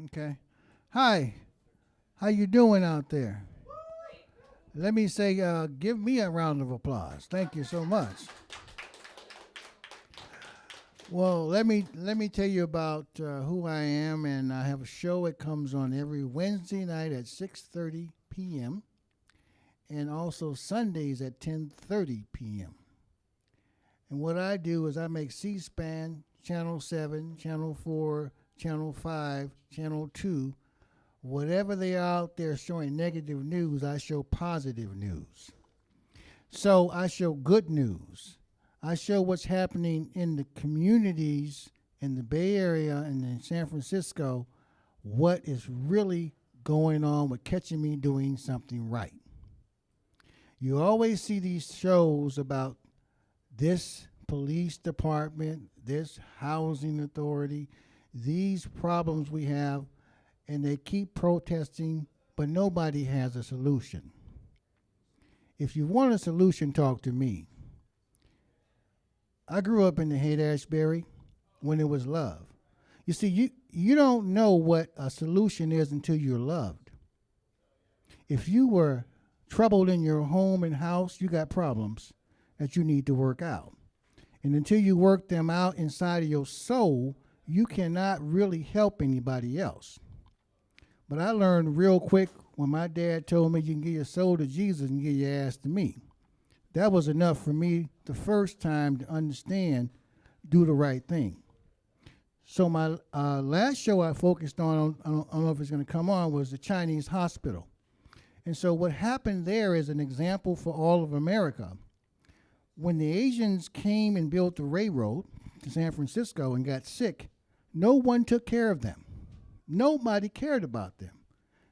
Okay. Hi. How you doing out there? Let me say, give me a round of applause. Thank you so much. Well, let me tell you about who I am, and I have a show. It comes on every Wednesday night at 6:30 p.m. and also Sundays at 10:30 p.m. And what I do is I make C-SPAN, Channel 7, Channel 4, Channel 5, Channel 2. Whatever they are out there showing negative news, I show positive news. So I show good news. I show what's happening in the communities in the Bay Area and in San Francisco, what is really going on with catching me doing something right. You always see these shows about this police department, this housing authority, these problems we have, and they keep protesting, but nobody has a solution. If you want a solution, talk to me. I grew up in the Haight Ashbury when it was love. You see, you don't know what a solution is until you're loved. If you were troubled in your home and house, you got problems that you need to work out. And until you work them out inside of your soul, you cannot really help anybody else. But I learned real quick when my dad told me you can give your soul to Jesus and give your ass to me. That was enough for me the first time to understand, do the right thing. So my last show I focused on, I don't know if it's going to come on, was the Chinese hospital. And so what happened there is an example for all of America. When the Asians came and built the railroad to San Francisco and got sick, no one took care of them. Nobody cared about them.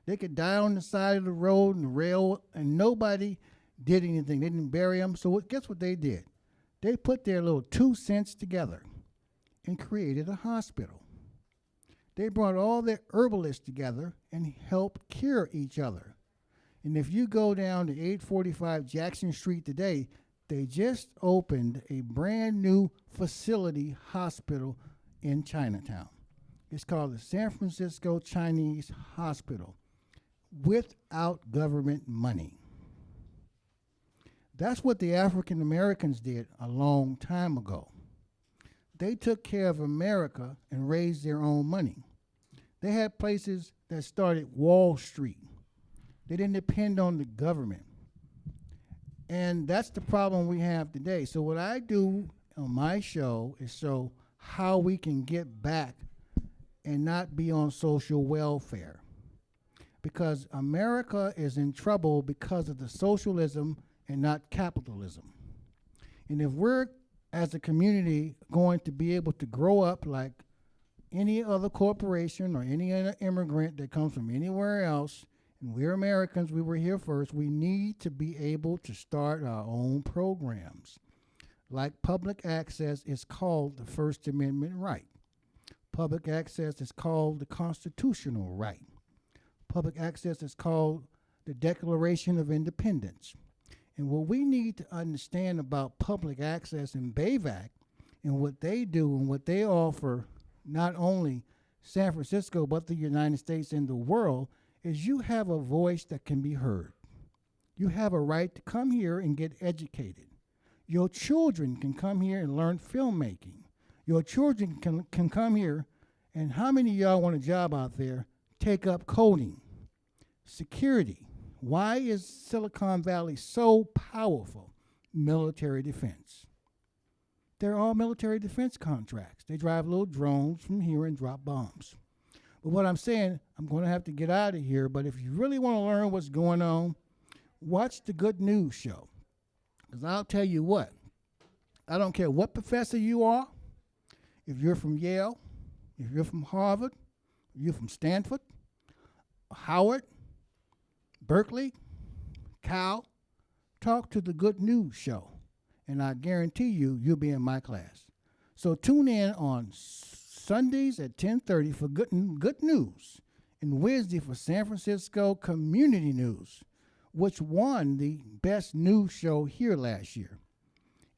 They could die on the side of the road and the rail, and nobody did anything. They didn't bury them. So guess what they did? They put their little 2 cents together and created a hospital. They brought all their herbalists together and helped cure each other. And if you go down to 845 Jackson Street today, they just opened a brand new facility hospital in Chinatown. It's called the San Francisco Chinese Hospital without government money. That's what the African Americans did a long time ago. They took care of America and raised their own money. They had places that started Wall Street. They didn't depend on the government. And that's the problem we have today. So what I do on my show is show how we can get back and not be on social welfare. Because America is in trouble because of the socialism and not capitalism. And if we're, as a community, going to be able to grow up like any other corporation or any other immigrant that comes from anywhere else, and we're Americans, we were here first, we need to be able to start our own programs. Like public access is called the First Amendment right. Public access is called the constitutional right. Public access is called the Declaration of Independence. And what we need to understand about public access and BAVAC and what they do and what they offer, not only San Francisco, but the United States and the world, is you have a voice that can be heard. You have a right to come here and get educated. Your children can come here and learn filmmaking. Your children can come here, and how many of y'all want a job out there? Take up coding, security. Why is Silicon Valley so powerful? Military defense. They're all military defense contracts. They drive little drones from here and drop bombs. But what I'm saying, I'm going to have to get out of here, but if you really want to learn what's going on, watch the Good News Show. Because I'll tell you what, I don't care what professor you are, if you're from Yale, if you're from Harvard, if you're from Stanford, Howard, Berkeley, Cal, talk to the Good News Show, and I guarantee you, you'll be in my class. So tune in on Sundays at 10:30 for good news, and Wednesday for San Francisco Community News, which won the best news show here last year.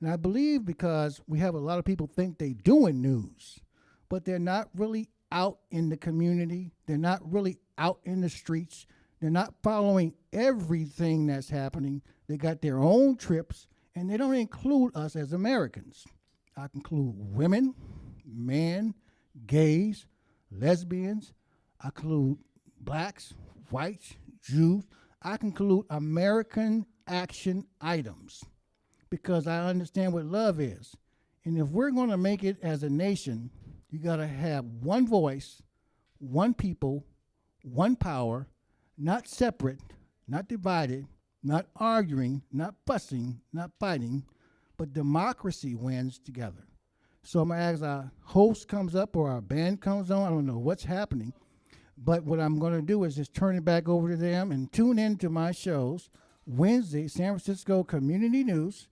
And I believe because we have a lot of people think they're doing news, but they're not really out in the community. They're not really out in the streets. They're not following everything that's happening. They got their own trips, and they don't include us as Americans. I include women, men, gays, lesbians. I include blacks, whites, Jews. I include American action items because I understand what love is. And if we're going to make it as a nation, you got to have one voice, one people, one power, not separate, not divided, not arguing, not fussing, not fighting, but democracy wins together. So I'm going to ask our host comes up or our band comes on. I don't know what's happening. But what I'm going to do is just turn it back over to them and tune in to my shows Wednesday, San Francisco Community News,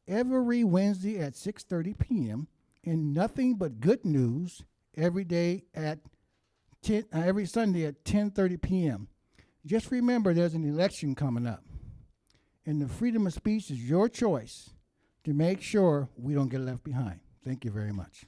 every Wednesday at 6:30 p.m. and Nothing But Good News every day at every Sunday at 10:30 p.m. Just remember there's an election coming up, and the freedom of speech is your choice to make sure we don't get left behind. Thank you very much.